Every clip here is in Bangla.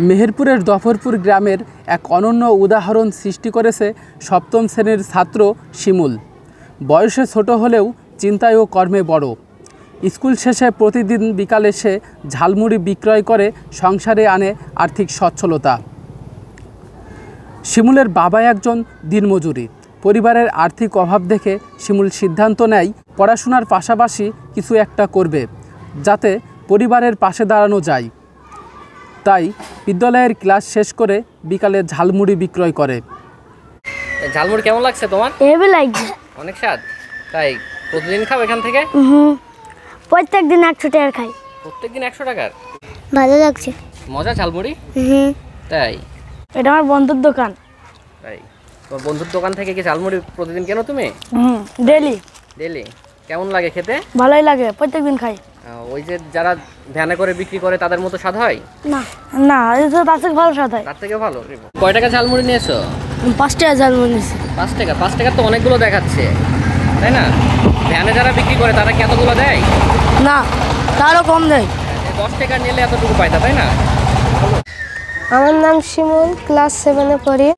মেহেরপুরের দফরপুর গ্রামের এক অনন্য উদাহরণ সৃষ্টি করেছে সপ্তম শ্রেণীর ছাত্র শিমুল। বয়সে ছোট হলেও চিন্তায় ও কর্মে বড়। স্কুল শেষে প্রতিদিন বিকালে সে ঝালমুড়ি বিক্রয় করে সংসারে আনে আর্থিক সচ্ছলতা। শিমুলের বাবা একজন দিনমজুরি। পরিবারের আর্থিক অভাব দেখে শিমুল সিদ্ধান্ত নেয় পড়াশোনার পাশাপাশি কিছু একটা করবে, যাতে পরিবারের পাশে দাঁড়ানো যায়। তাই বিদ্যালয়ের ক্লাস শেষ করে বিকালে ঝালমুড়ি বিক্রয় করে। ঝালমুড়ি কেমন লাগছে তোমার? হেভি লাগছে, অনেক স্বাদ। তাই প্রতিদিন খাও এখান থেকে? প্রত্যেকদিন 100 টাকার খাই। প্রত্যেকদিন 100 টাকার? ভালো লাগছে। মজা ঝালমুড়ি? তাই? এটা আমার বন্ধুর দোকান। তাই তোমার বন্ধুর দোকান থেকে কি ঝালমুড়ি প্রতিদিন কেন তুমি? ডেলি। ডেলি? কেমন লাগে খেতে? ভালোই লাগে, প্রত্যেকদিন খাই। ওই যে যারা ভ্যানে করে বিক্রি করে তাদের মতো স্বাদ হয়? না না, এটা তার থেকে ভালো স্বাদ হয়। তার থেকে ভালো? কয় টাকা ঝালমুড়ি নিয়েছো? 5 টাকা ঝালমুড়ি নিয়েছি। 5 টাকা? 5 টাকা তো অনেকগুলো দেখাচ্ছে, তাই না? ভ্যানে যারা বিক্রি করে তারা কি এতগুলো দেয়? না, তারও কম দেয়। 10 টাকা নিলে এতটুকু পাইতা, তাই না? আমার নাম শিমুল, ক্লাস 7-এ পড়ি।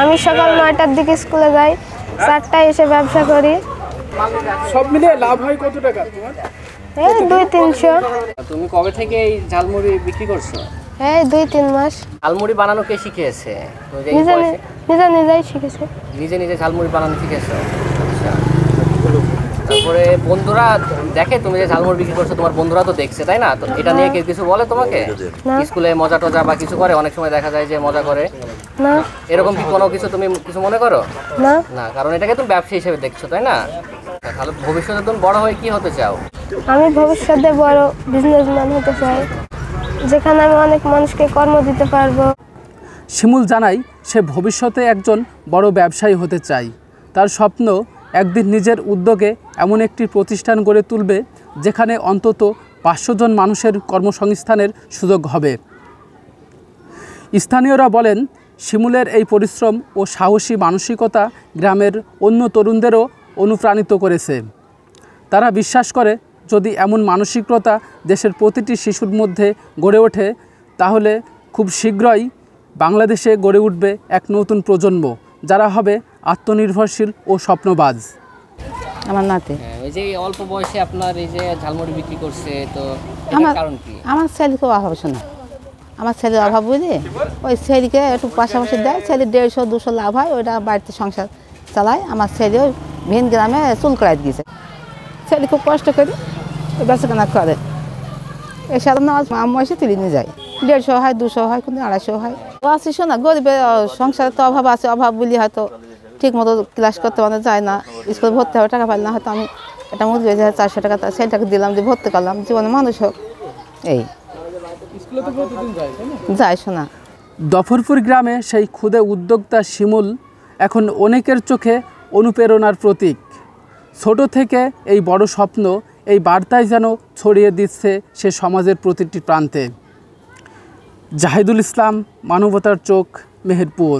আমি সকাল 9টার দিকে স্কুলে যাই, 4টায় এসে ব্যবসা করি। সব মিলিয়ে লাভ হয় কত টাকা তোমার? এই 200-300। তুমি কবে থেকে এই ঝালমুড়ি বিক্রি করছো? এই 2-3 মাস। ঝালমুড়ি বানানো কে শিখিয়েছে? নিজেই শিখেছে। নিজে ঝালমুড়ি বানানো শিখেছো? আচ্ছা। তারপরে বন্ধুরা দেখে তুমি যে ঝালমুড়ি বিক্রি করছো, তোমার বন্ধুরা তো দেখছে, তাই না? তো এটা নিয়ে কেউ কিছু বলে তোমাকে? স্কুলে মজা টজা বা কিছু করে? অনেক সময় দেখা যায় যে মজা করে। না। এরকম কি কোনো কিছু তুমি কিছু মনে করো? না না, কারণ এটাকে তুমি ব্যবসা হিসেবে দেখছো, তাই না? তাহলে ভবিষ্যতে তুমি বড় হয়ে কি হতে চাও? আমি ভবিষ্যতে বড় বিজনেসম্যান হতে চাই, যেখানে আমি অনেক মানুষকে কর্ম দিতে পারবো। শিমুল জানায় সে ভবিষ্যতে একজন বড় ব্যবসায়ী হতে চায়। তার স্বপ্ন একদিন নিজের উদ্যোগে এমন একটি প্রতিষ্ঠান গড়ে তুলবে যেখানে অন্তত 500 জন মানুষের কর্মসংস্থানের সুযোগ হবে। স্থানীয়রা বলেন, শিমুলের এই পরিশ্রম ও সাহসী মানসিকতা গ্রামের অন্য তরুণদেরও অনুপ্রাণিত করেছে। তারা বিশ্বাস করে, যদি এমন মানসিকতা দেশের প্রতিটি শিশুর মধ্যে গড়ে ওঠে, তাহলে খুব শীঘ্রই বাংলাদেশে গড়ে উঠবে এক নতুন প্রজন্ম, যারা হবে আত্মনির্ভরশীল ও স্বপ্নবাজ। আমার নাতি এই যে অল্প বয়সে আপনার এই যে ঝালমুড়ি বিক্রি করছে, তো আমার কারণ কি? আমার ছেলেকে অভাব শোনা, আমার ছেলের অভাব বুঝলি, ওই ছেলেকে একটু পাশাপাশি দেয়, ছেলে 150-200 লাভ হয়, ওইটা বাড়িতে সংসার চালায়। আমার ছেলে ওই ভিন গ্রামে চুল করাই দিয়েছে। ছেলে খুব কষ্ট করে ওই বেচাকেনা করে। এই সাধারণ আম্মু এসে তুলে নিয়ে যায়, 150 হয়, 200 হয়, কিন্তু 250 হয়। ও আছে শোনা, গরিবের সংসারে তো অভাব আছে, অভাব বলি হয়তো ঠিক মতো ক্লাস করতে মানে যায় না, স্কুলে ভর্তি হবে, টাকা পাই না, হয়তো আমি একটা মুরগি 400 টাকা ছেলেটাকে দিলাম, দিয়ে ভর্তি করলাম, জীবনে মানুষ হোক। এই যায় শোনা। দফরপুর গ্রামে সেই ক্ষুদে উদ্যোক্তা শিমুল এখন অনেকের চোখে অনুপ্রেরণার প্রতীক। ছোট থেকে এই বড় স্বপ্ন, এই বার্তায় যেন ছড়িয়ে দিচ্ছে সে সমাজের প্রতিটি প্রান্তে। জাহিদুল ইসলাম, মানবতার চোখ, মেহেরপুর।